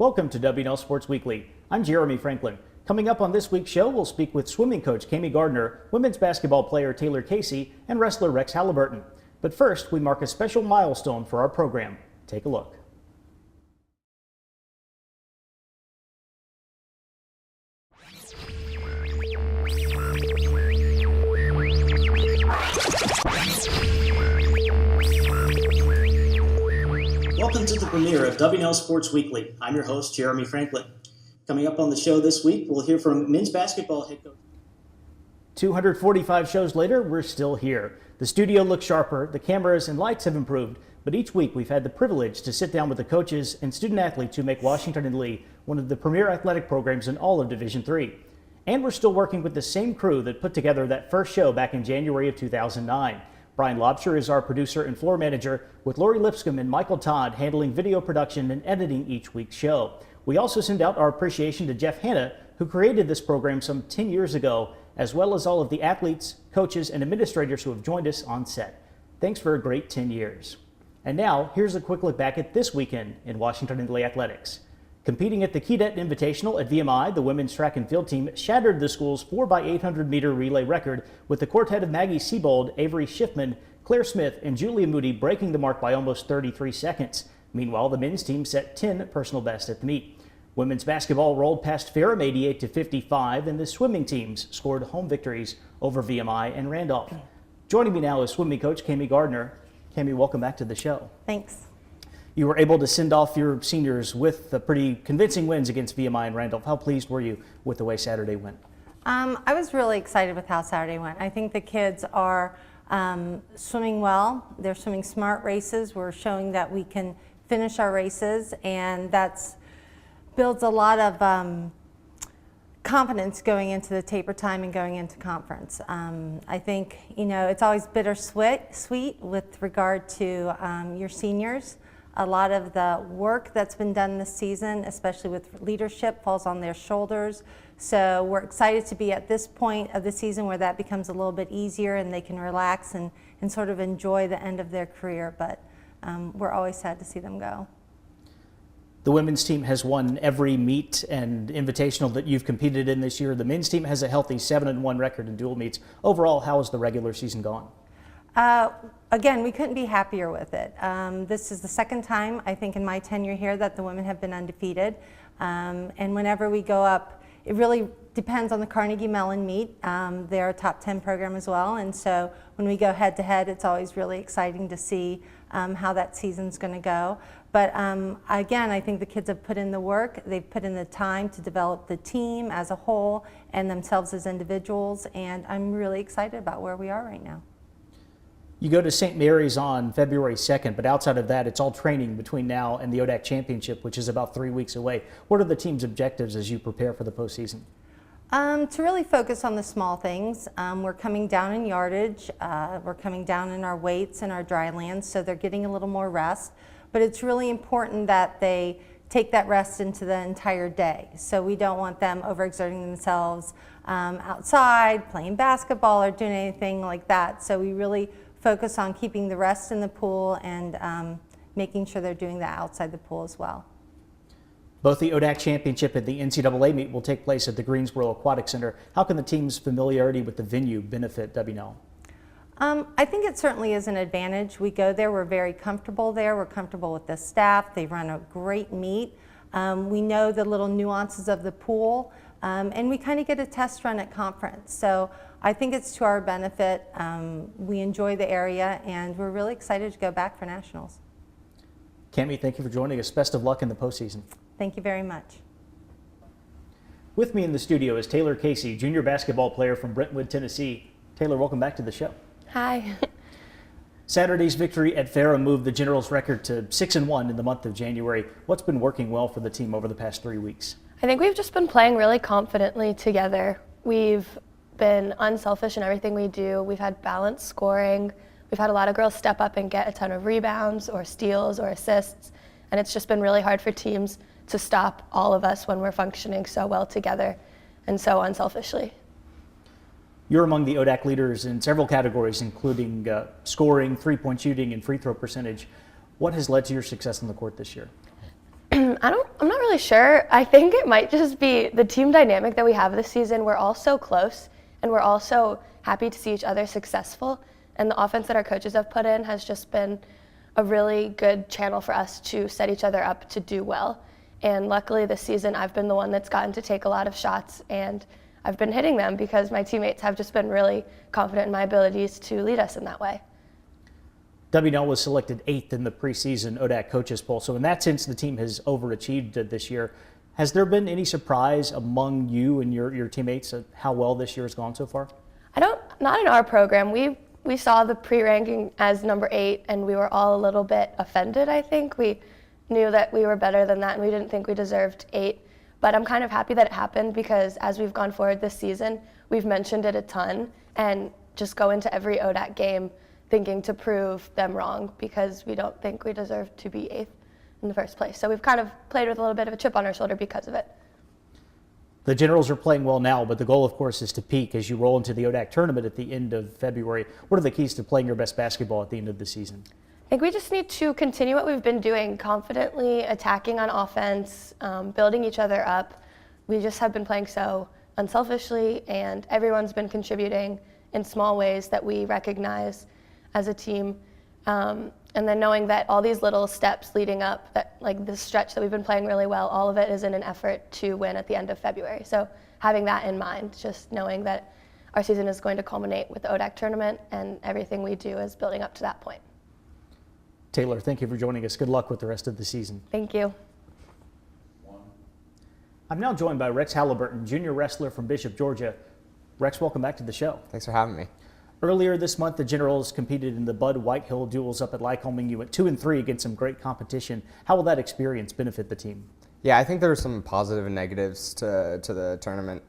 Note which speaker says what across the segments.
Speaker 1: Welcome to WNL Sports Weekly. I'm Jeremy Franklin. Coming up on this week's show, we'll speak with swimming coach Gardner, women's basketball player Taylor Casey, and wrestler Rexx Hallyburton. But first, we mark a special milestone for our program. Take a look. Welcome to the premiere of WNL Sports Weekly. I'm your host, Jeremy Franklin. Coming up on the show this week, we'll hear from men's basketball head coach. 245 shows later, we're still here. The studio looks sharper, the cameras and lights have improved, but each week we've had the privilege to sit down with the coaches and student athletes who make Washington and Lee one of the premier athletic programs in all of Division III. And we're still working with the same crew that put together that first show back in January of 2009. Brian Lobsher is our producer and floor manager, with Lori Lipscomb and Michael Todd handling video production and editing each week's show. We also send out our appreciation to Jeff Hanna, who created this program some 10 years ago, as well as all of the athletes, coaches, and administrators who have joined us on set. Thanks for a great 10 years. And now, here's a quick look back at this weekend in Washington and Lee athletics. Competing at the Keydett Invitational at VMI, the women's track and field team shattered the school's 4x800 meter relay record, with the quartet of Maggie Siebold, Avery Schiffman, Claire Smith, and Julia Moody breaking the mark by almost 33 seconds. Meanwhile, the men's team set 10 personal bests at the meet. Women's basketball rolled past Ferrum 88-55, and the swimming teams scored home victories over VMI and Randolph. Joining me now is swimming coach Gardner. Cami, welcome back to the show.
Speaker 2: Thanks.
Speaker 1: You were able to send off your seniors with pretty convincing wins against VMI and Randolph. How pleased were you with the way Saturday went?
Speaker 2: I was really excited with how Saturday went. I think the kids are swimming well. They're swimming smart races. We're showing that we can finish our races, and that's builds a lot of confidence going into the taper time and going into conference. I think, it's always bittersweet with regard to your seniors. A lot of the work that's been done this season, especially with leadership, falls on their shoulders. So we're excited to be at this point of the season where that becomes a little bit easier and they can relax and sort of enjoy the end of their career. But we're always sad to see them go.
Speaker 1: The women's team has won every meet and invitational that you've competed in this year. The men's team has a healthy 7-1 record in dual meets. Overall, how has the regular season gone?
Speaker 2: Again, we couldn't be happier with it. This is the second time, I think, in my tenure here that the women have been undefeated. And whenever we go up, it really depends on the Carnegie Mellon meet. They're a top 10 program as well. And so when we go head to head, it's always really exciting to see how that season's going to go. But again, I think the kids have put in the work. They've put in the time to develop the team as a whole and themselves as individuals. And I'm really excited about where we are right now.
Speaker 1: You go to St. Mary's on February 2nd, but outside of that, it's all training between now and the ODAC Championship, which is about 3 weeks away. What are the team's objectives as you prepare for the postseason?
Speaker 2: To really focus on the small things. We're coming down in yardage, we're coming down in our weights and our dry lands, so they're getting a little more rest. But it's really important that they take that rest into the entire day. So we don't want them overexerting themselves outside, playing basketball or doing anything like that. So we really focus on keeping the rest in the pool and making sure they're doing that outside the pool as well.
Speaker 1: Both the ODAC Championship and the NCAA meet will take place at the Greensboro Aquatic Center. How can the team's familiarity with the venue benefit WNL?
Speaker 2: I think it certainly is an advantage. We go there, we're very comfortable there. We're comfortable with the staff. They run a great meet. We know the little nuances of the pool, and we kind of get a test run at conference. So I think it's to our benefit. We enjoy the area, and we're really excited to go back for nationals.
Speaker 1: Cami, thank you for joining us. Best of luck in the postseason.
Speaker 2: Thank you very much.
Speaker 1: With me in the studio is Taylor Casey, junior basketball player from Brentwood, Tennessee. Taylor, welcome back to the show.
Speaker 3: Hi.
Speaker 1: Saturday's victory at Ferrum moved the Generals' record to 6-1 in the month of January. What's been working well for the team over the past 3 weeks?
Speaker 3: I think we've just been playing really confidently together. We've been unselfish in everything we do. We've had balanced scoring. We've had a lot of girls step up and get a ton of rebounds or steals or assists. And it's just been really hard for teams to stop all of us when we're functioning so well together and so unselfishly.
Speaker 1: You're among the ODAC leaders in several categories, including scoring, three-point shooting, and free throw percentage. What has led to your success on the court this year?
Speaker 3: I'm not really sure. I think it might just be the team dynamic that we have this season. We're all so close, and we're all so happy to see each other successful. And the offense that our coaches have put in has just been a really good channel for us to set each other up to do well. And luckily this season, I've been the one that's gotten to take a lot of shots, and I've been hitting them because my teammates have just been really confident in my abilities to lead us in that way.
Speaker 1: WNL was selected 8th in the preseason ODAC coaches poll, so in that sense, the team has overachieved this year. Has there been any surprise among you and your teammates at how well this year has gone so far?
Speaker 3: Not in our program. We saw the pre-ranking as number 8, and we were all a little bit offended, I think. We knew that we were better than that, and we didn't think we deserved 8. But I'm kind of happy that it happened because as we've gone forward this season, we've mentioned it a ton and just go into every ODAC game thinking to prove them wrong because we don't think we deserve to be 8th in the first place. So we've kind of played with a little bit of a chip on our shoulder because of it.
Speaker 1: The Generals are playing well now, but the goal, of course, is to peak as you roll into the ODAC tournament at the end of February. What are the keys to playing your best basketball at the end of the season?
Speaker 3: I think we just need to continue what we've been doing, confidently attacking on offense, building each other up. We just have been playing so unselfishly, and everyone's been contributing in small ways that we recognize as a team. And then knowing that all these little steps leading up, that like this stretch that we've been playing really well, all of it is in an effort to win at the end of February. So having that in mind, just knowing that our season is going to culminate with the ODAC tournament and everything we do is building up to that point.
Speaker 1: Taylor, thank you for joining us. Good luck with the rest of the season.
Speaker 3: Thank you.
Speaker 1: I'm now joined by Rexx Hallyburton, junior wrestler from Bishop, Georgia. Rexx, welcome back to the show.
Speaker 4: Thanks for having me.
Speaker 1: Earlier this month, the Generals competed in the Bud Whitehill duels up at Lycoming. You went 2-3 against some great competition. How will that experience benefit the team?
Speaker 4: Yeah, I think there were some positive and negatives to the tournament,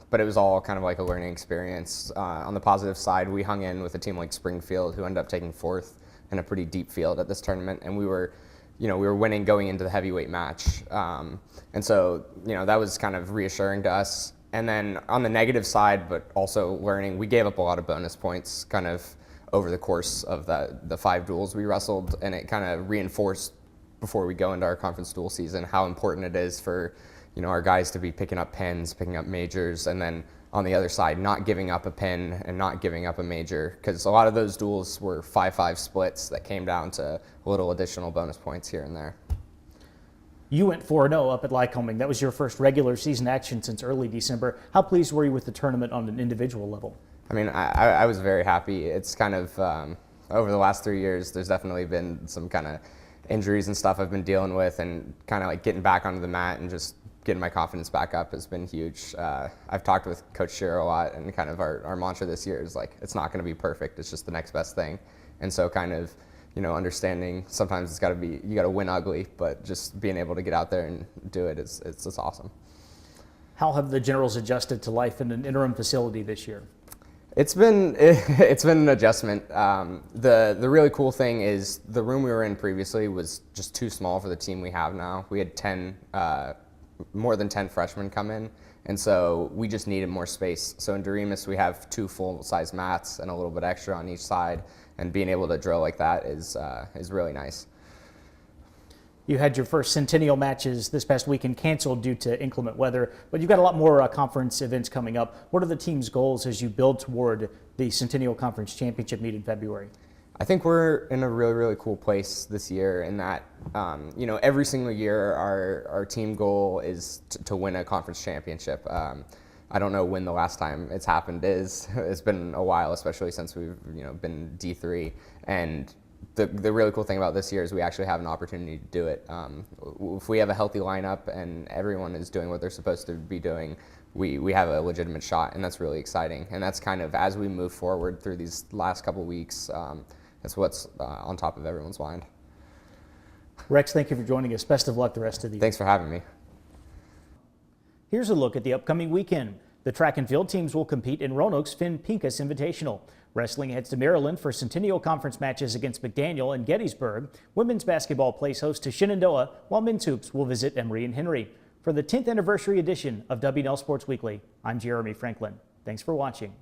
Speaker 4: but it was all kind of like a learning experience. On the positive side, we hung in with a team like Springfield, who ended up taking 4th in a pretty deep field at this tournament, and we were winning going into the heavyweight match, and so that was kind of reassuring to us. And then on the negative side, but also learning, we gave up a lot of bonus points kind of over the course of the 5 duels we wrestled, and it kind of reinforced before we go into our conference duel season how important it is for our guys to be picking up pins, picking up majors, and then on the other side, not giving up a pin and not giving up a major, because a lot of those duels were 5-5 splits that came down to little additional bonus points here and there.
Speaker 1: You went 4-0 up at Lycoming. That was your first regular season action since early December. How pleased were you with the tournament on an individual level?
Speaker 4: I mean, I was very happy. It's kind of, over the last 3 years, there's definitely been some kind of injuries and stuff I've been dealing with, and kind of like getting back onto the mat and just getting my confidence back up has been huge. I've talked with Coach Shearer a lot, and kind of our mantra this year is like, it's not going to be perfect, it's just the next best thing. And so kind of, understanding sometimes you got to win ugly, but just being able to get out there and do it it's awesome.
Speaker 1: How have the Generals adjusted to life in an interim facility this year?
Speaker 4: It's been an adjustment. The really cool thing is the room we were in previously was just too small for the team we have now. We had more than 10 freshmen come in, and so we just needed more space. So in Doremus we have 2 full-size mats and a little bit extra on each side, and being able to drill like that is really nice.
Speaker 1: You had your first Centennial matches this past weekend canceled due to inclement weather, but you've got a lot more conference events coming up. What are the team's goals as you build toward the Centennial Conference Championship meet in February?
Speaker 4: I think we're in a really, really cool place this year in that, every single year our team goal is to win a conference championship. I don't know when the last time it's happened is. It's been a while, especially since we've been D3. And the really cool thing about this year is we actually have an opportunity to do it. If we have a healthy lineup and everyone is doing what they're supposed to be doing, we have a legitimate shot, and that's really exciting. And that's kind of, as we move forward through these last couple weeks, that's what's on top of everyone's mind.
Speaker 1: Rexx, thank you for joining us. Best of luck the rest of the year.
Speaker 4: Thanks for having me.
Speaker 1: Here's a look at the upcoming weekend. The track and field teams will compete in Roanoke's Finn Pincus Invitational. Wrestling heads to Maryland for Centennial Conference matches against McDaniel and Gettysburg. Women's basketball plays host to Shenandoah, while men's hoops will visit Emory and Henry. For the 10th anniversary edition of WNL Sports Weekly, I'm Jeremy Franklin. Thanks for watching.